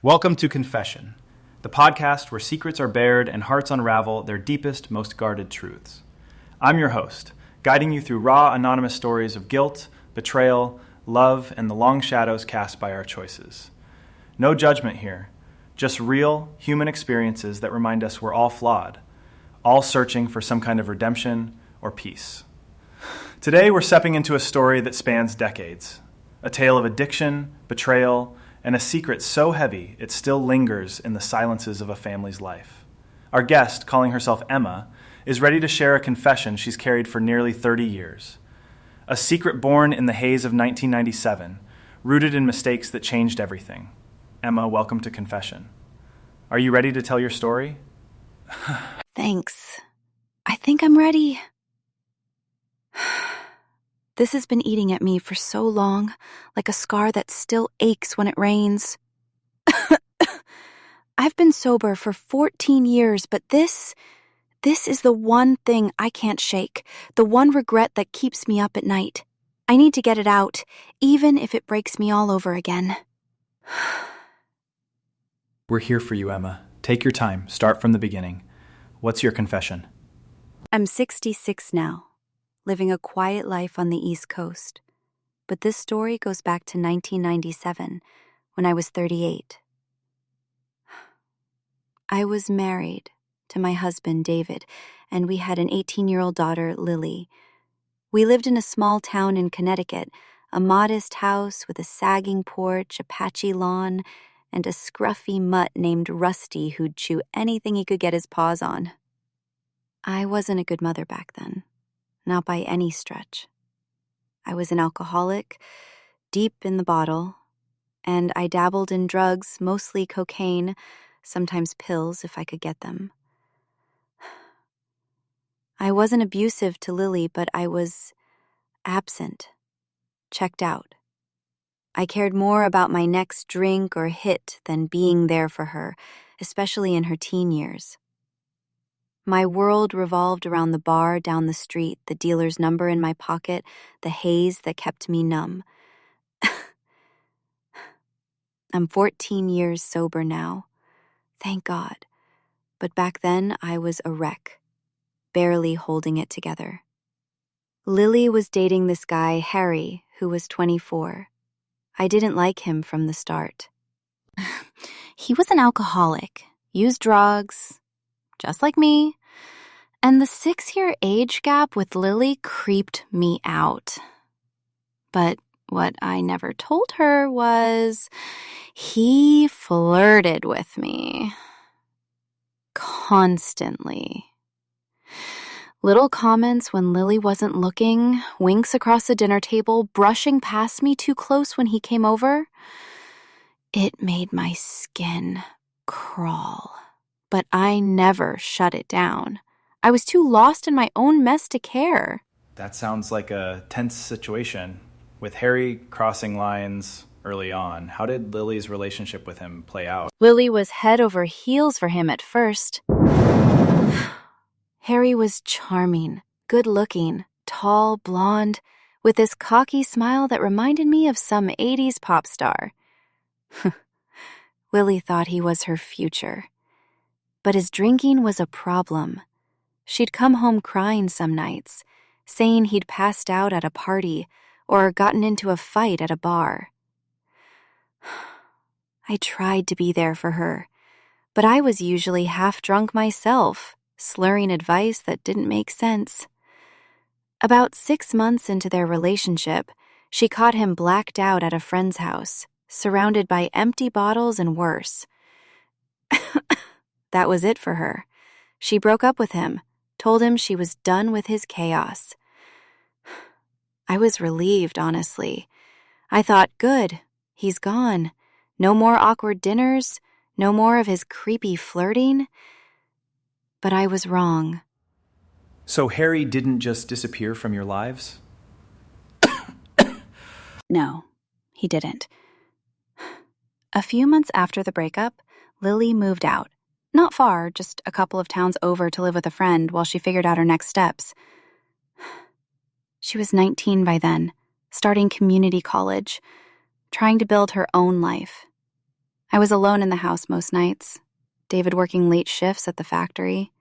Welcome to Confession, the podcast where secrets are bared and hearts unravel their deepest, most guarded truths. I'm your host, guiding you through raw, anonymous stories of guilt, betrayal, love, and the long shadows cast by our choices. No judgment here, just real, human experiences that remind us we're all flawed, all searching for some kind of redemption or peace. Today, we're stepping into a story that spans decades, a tale of addiction, betrayal, and a secret so heavy it still lingers in the silences of a family's life. Our guest, calling herself Emma, is ready to share a confession she's carried for nearly 30 years. A secret born in the haze of 1997, rooted in mistakes that changed everything. Emma, welcome to Confession. Are you ready to tell your story? Thanks. I think I'm ready. This has been eating at me for so long, like a scar that still aches when it rains. I've been sober for 14 years, but this is the one thing I can't shake, the one regret that keeps me up at night. I need to get it out, even if it breaks me all over again. We're here for you, Emma. Take your time. Start from the beginning. What's your confession? I'm 66 now, living a quiet life on the East Coast. But this story goes back to 1997, when I was 38. I was married to my husband, David, and we had an 18-year-old daughter, Lily. We lived in a small town in Connecticut, a modest house with a sagging porch, a patchy lawn, and a scruffy mutt named Rusty who'd chew anything he could get his paws on. I wasn't a good mother back then. Not by any stretch. I was an alcoholic, deep in the bottle, and I dabbled in drugs, mostly cocaine, sometimes pills if I could get them. I wasn't abusive to Lily, but I was absent, checked out. I cared more about my next drink or hit than being there for her, especially in her teen years. My world revolved around the bar down the street, the dealer's number in my pocket, the haze that kept me numb. I'm 14 years sober now. Thank God. But back then, I was a wreck, barely holding it together. Lily was dating this guy, Harry, who was 24. I didn't like him from the start. He was an alcoholic, used drugs, just like me. And the 6-year age gap with Lily creeped me out. But what I never told her was he flirted with me. Constantly. Little comments when Lily wasn't looking, winks across the dinner table, brushing past me too close when he came over. It made my skin crawl. But I never shut it down. I was too lost in my own mess to care. That sounds like a tense situation. With Harry crossing lines early on, how did Lily's relationship with him play out? Lily was head over heels for him at first. Harry was charming, good-looking, tall, blonde, with this cocky smile that reminded me of some 80s pop star. Lily thought he was her future. But his drinking was a problem. She'd come home crying some nights, saying he'd passed out at a party or gotten into a fight at a bar. I tried to be there for her, but I was usually half drunk myself, slurring advice that didn't make sense. About 6 months into their relationship, she caught him blacked out at a friend's house, surrounded by empty bottles and worse. That was it for her. She broke up with him, told him she was done with his chaos. I was relieved, honestly. I thought, good, he's gone. No more awkward dinners, no more of his creepy flirting. But I was wrong. So Harry didn't just disappear from your lives? No, he didn't. A few months after the breakup, Lily moved out. Not far, just a couple of towns over to live with a friend while she figured out her next steps. She was 19 by then, starting community college, trying to build her own life. I was alone in the house most nights, David working late shifts at the factory.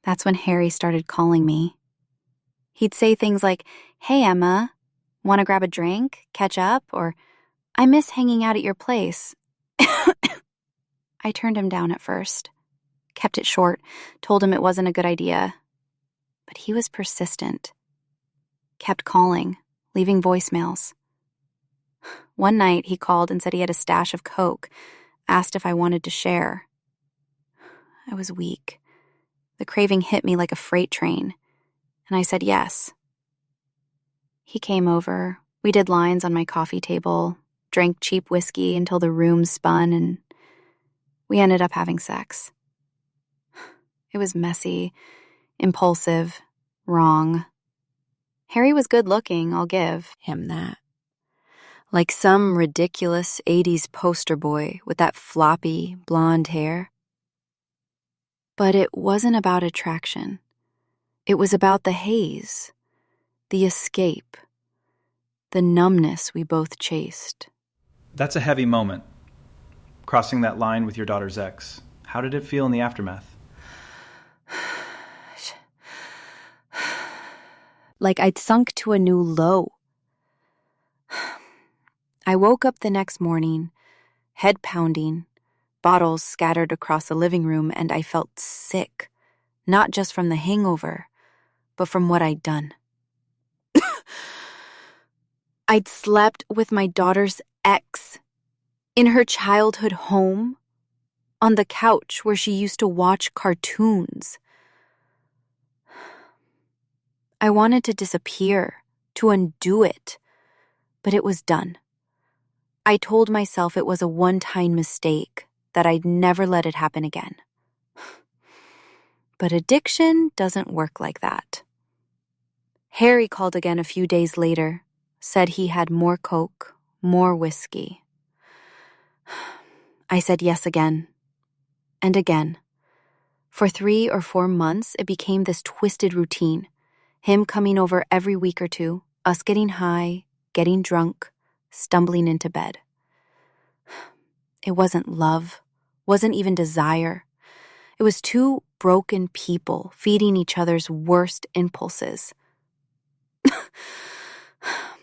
That's when Harry started calling me. He'd say things like, "Hey, Emma, want to grab a drink, catch up?" Or, "I miss hanging out at your place." I turned him down at first, kept it short, told him it wasn't a good idea. But he was persistent. Kept calling, leaving voicemails. One night, he called and said he had a stash of coke, asked if I wanted to share. I was weak. The craving hit me like a freight train, and I said yes. He came over, we did lines on my coffee table, drank cheap whiskey until the room spun, and we ended up having sex. It was messy, impulsive, wrong. Harry was good looking, I'll give him that. Like some ridiculous 80s poster boy with that floppy, blonde hair. But it wasn't about attraction. It was about the haze, the escape, the numbness we both chased. That's a heavy moment, crossing that line with your daughter's ex. How did it feel in the aftermath? Like I'd sunk to a new low. I woke up the next morning, head pounding, bottles scattered across the living room, and I felt sick, not just from the hangover, but from what I'd done. I'd slept with my daughter's ex in her childhood home, on the couch where she used to watch cartoons. I wanted to disappear, to undo it, but it was done. I told myself it was a one-time mistake, that I'd never let it happen again. But addiction doesn't work like that. Harry called again a few days later, said he had more coke, more whiskey. I said yes again, and again. For 3 or 4 months, it became this twisted routine. Him coming over every week or two, us getting high, getting drunk, stumbling into bed. It wasn't love, wasn't even desire. It was two broken people feeding each other's worst impulses.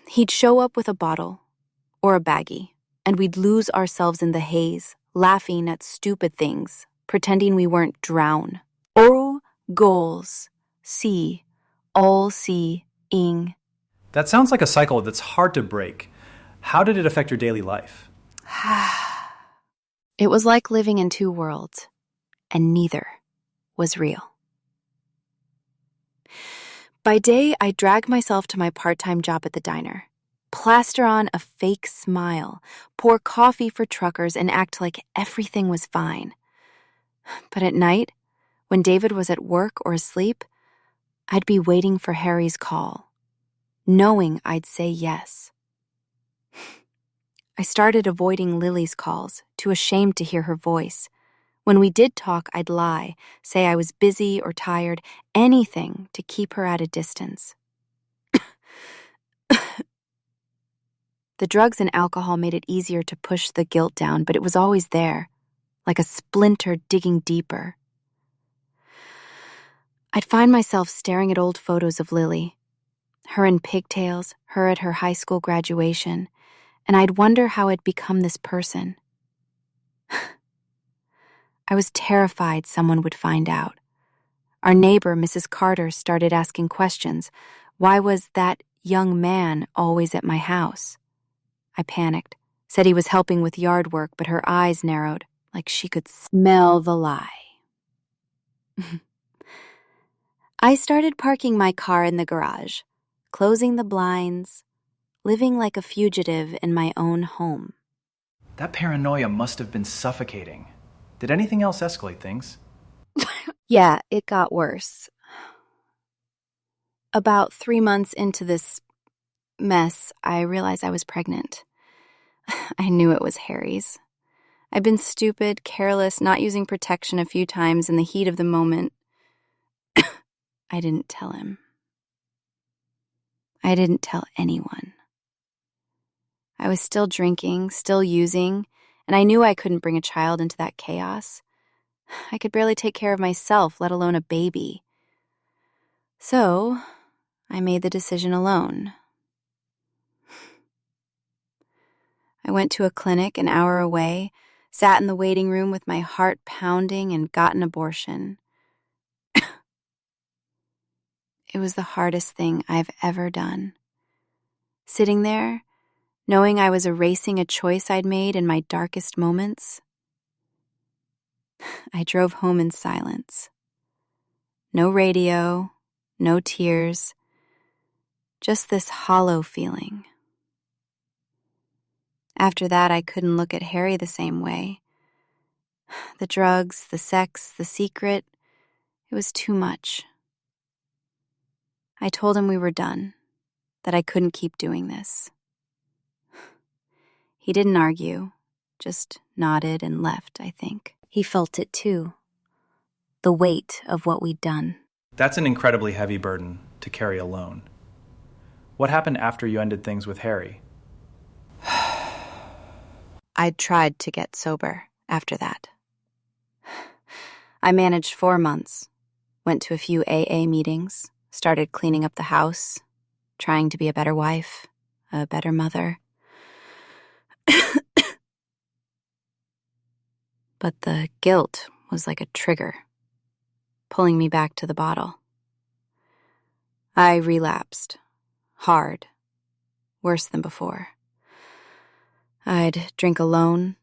He'd show up with a bottle or a baggie, and we'd lose ourselves in the haze, laughing at stupid things, pretending we weren't drown. Oral goals, see, all see-ing. That sounds like a cycle that's hard to break. How did it affect your daily life? It was like living in two worlds, and neither was real. By day, I drag myself to my part-time job at the diner, plaster on a fake smile, pour coffee for truckers, and act like everything was fine. But at night, when David was at work or asleep, I'd be waiting for Harry's call, knowing I'd say yes. I started avoiding Lily's calls, too ashamed to hear her voice. When we did talk, I'd lie, say I was busy or tired, anything to keep her at a distance. The drugs and alcohol made it easier to push the guilt down, but it was always there, like a splinter digging deeper. I'd find myself staring at old photos of Lily, her in pigtails, her at her high school graduation, and I'd wonder how I'd become this person. I was terrified someone would find out. Our neighbor, Mrs. Carter, started asking questions. Why was that young man always at my house? I panicked, said he was helping with yard work, but her eyes narrowed, like she could smell the lie. I started parking my car in the garage, closing the blinds, living like a fugitive in my own home. That paranoia must have been suffocating. Did anything else escalate things? Yeah, it got worse. About 3 months into this mess, I realized I was pregnant. I knew it was Harry's. I'd been stupid, careless, not using protection a few times in the heat of the moment. I didn't tell him. I didn't tell anyone. I was still drinking, still using, and I knew I couldn't bring a child into that chaos. I could barely take care of myself, let alone a baby. So, I made the decision alone. I went to a clinic an hour away, sat in the waiting room with my heart pounding, and got an abortion. It was the hardest thing I've ever done. Sitting there, knowing I was erasing a choice I'd made in my darkest moments, I drove home in silence. No radio, no tears, just this hollow feeling. After that, I couldn't look at Harry the same way. The drugs, the sex, the secret, it was too much. I told him we were done, that I couldn't keep doing this. He didn't argue, just nodded and left, I think. He felt it too, the weight of what we'd done. That's an incredibly heavy burden to carry alone. What happened after you ended things with Harry? I'd tried to get sober after that. I managed 4 months, went to a few AA meetings, started cleaning up the house, trying to be a better wife, a better mother. But the guilt was like a trigger, pulling me back to the bottle. I relapsed, hard, worse than before. I'd drink alone,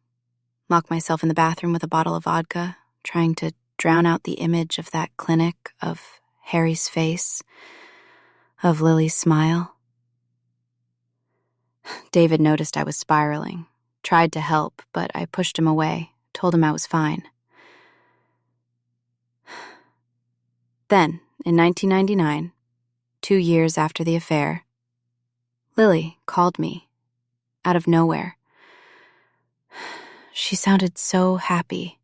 lock myself in the bathroom with a bottle of vodka, trying to drown out the image of that clinic, of Harry's face, of Lily's smile. David noticed I was spiraling, tried to help, but I pushed him away, told him I was fine. Then, in 1999, 2 years after the affair, Lily called me, out of nowhere. She sounded so happy.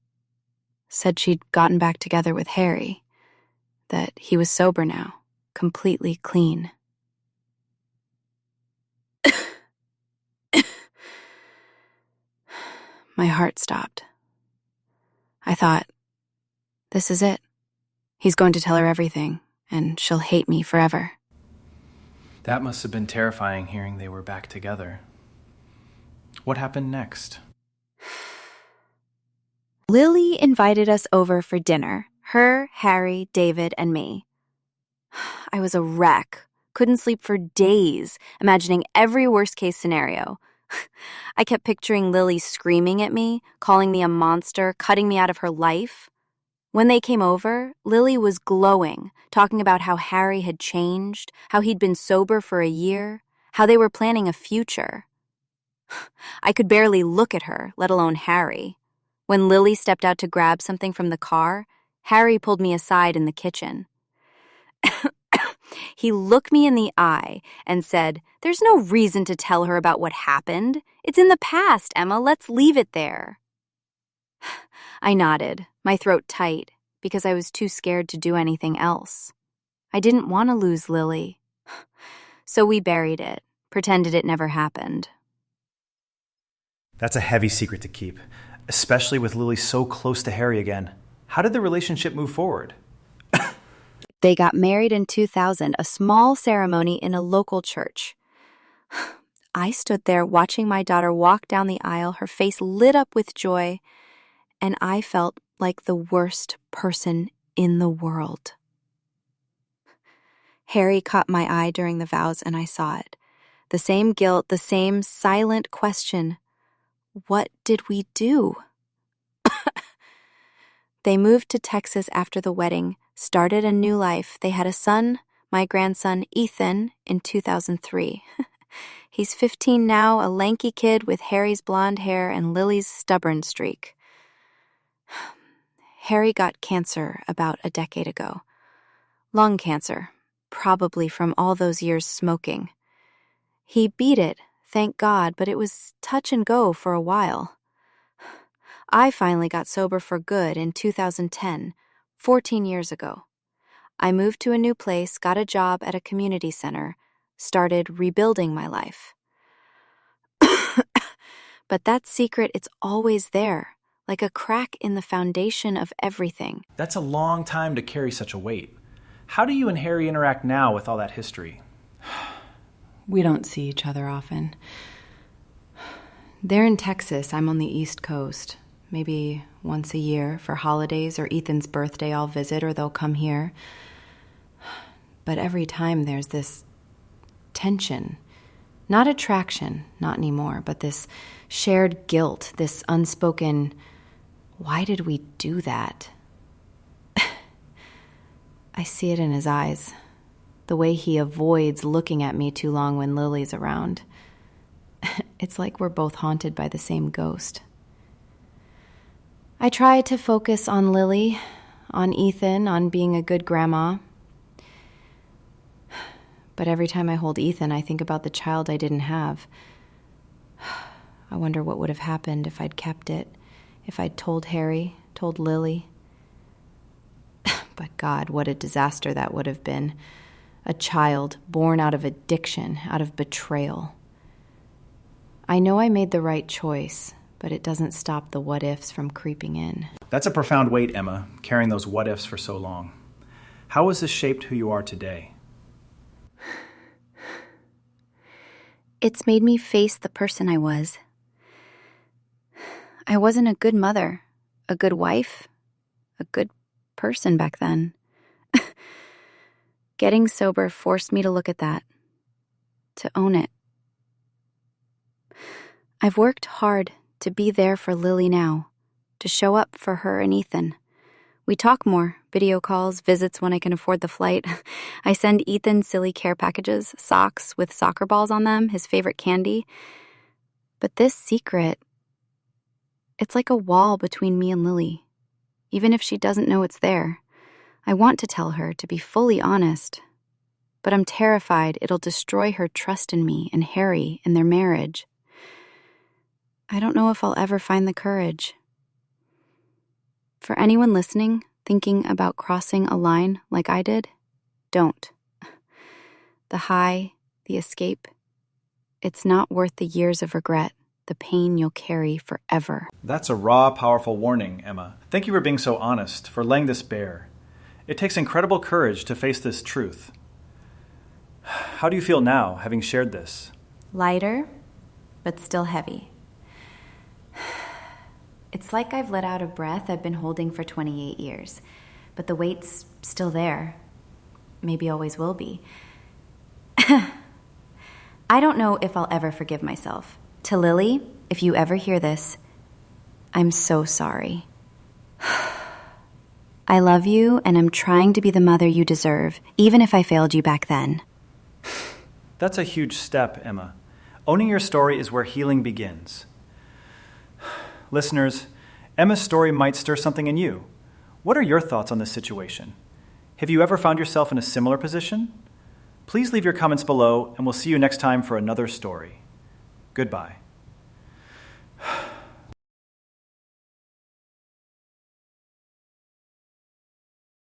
Said she'd gotten back together with Harry, that he was sober now, completely clean. My heart stopped. I thought, this is it. He's going to tell her everything, and she'll hate me forever. That must have been terrifying hearing they were back together. What happened next? Lily invited us over for dinner. Her, Harry, David, and me. I was a wreck. Couldn't sleep for days, imagining every worst-case scenario. I kept picturing Lily screaming at me, calling me a monster, cutting me out of her life. When they came over, Lily was glowing, talking about how Harry had changed, how he'd been sober for a year, how they were planning a future. I could barely look at her, let alone Harry. When Lily stepped out to grab something from the car, Harry pulled me aside in the kitchen. He looked me in the eye and said, "There's no reason to tell her about what happened. It's in the past, Emma. Let's leave it there." I nodded, my throat tight, because I was too scared to do anything else. I didn't want to lose Lily. So we buried it, pretended it never happened. That's a heavy secret to keep, especially with Lily so close to Harry again. How did the relationship move forward? They got married in 2000, a small ceremony in a local church. I stood there watching my daughter walk down the aisle, her face lit up with joy, and I felt like the worst person in the world. Harry caught my eye during the vows, and I saw it. The same guilt, the same silent question. What did we do? They moved to Texas after the wedding, started a new life. They had a son, my grandson Ethan, in 2003. He's 15 now, a lanky kid with Harry's blonde hair and Lily's stubborn streak. Harry got cancer about a decade ago. Lung cancer, probably from all those years smoking. He beat it, thank God, but it was touch and go for a while. I finally got sober for good in 2010, 14 years ago. I moved to a new place, got a job at a community center, started rebuilding my life. But that secret, it's always there, like a crack in the foundation of everything. That's a long time to carry such a weight. How do you and Harry interact now with all that history? We don't see each other often. They're in Texas, I'm on the East Coast. Maybe once a year for holidays or Ethan's birthday I'll visit or they'll come here. But every time there's this tension. Not attraction, not anymore, but this shared guilt, this unspoken, why did we do that? I see it in his eyes, the way he avoids looking at me too long when Lily's around. It's like we're both haunted by the same ghost. I try to focus on Lily, on Ethan, on being a good grandma. But every time I hold Ethan, I think about the child I didn't have. I wonder what would have happened if I'd kept it, if I'd told Harry, told Lily. But God, what a disaster that would have been. A child born out of addiction, out of betrayal. I know I made the right choice, but it doesn't stop the what-ifs from creeping in. That's a profound weight, Emma, carrying those what-ifs for so long. How has this shaped who you are today? It's made me face the person I was. I wasn't a good mother, a good wife, a good person back then. Getting sober forced me to look at that, to own it. I've worked hard to be there for Lily now, to show up for her and Ethan. We talk more, video calls, visits when I can afford the flight. I send Ethan silly care packages, socks with soccer balls on them, his favorite candy. But this secret, it's like a wall between me and Lily. Even if she doesn't know it's there. I want to tell her, to be fully honest. But I'm terrified it'll destroy her trust in me and Harry and their marriage. I don't know if I'll ever find the courage. For anyone listening, thinking about crossing a line like I did, don't. The high, the escape, it's not worth the years of regret, the pain you'll carry forever. That's a raw, powerful warning, Emma. Thank you for being so honest, for laying this bare. It takes incredible courage to face this truth. How do you feel now, having shared this? Lighter, but still heavy. It's like I've let out a breath I've been holding for 28 years, but the weight's still there. Maybe always will be. I don't know if I'll ever forgive myself. To Lily, if you ever hear this, I'm so sorry. I love you, and I'm trying to be the mother you deserve, even if I failed you back then. That's a huge step, Emma. Owning your story is where healing begins. Listeners, Emma's story might stir something in you. What are your thoughts on this situation? Have you ever found yourself in a similar position? Please leave your comments below, and we'll see you next time for another story. Goodbye.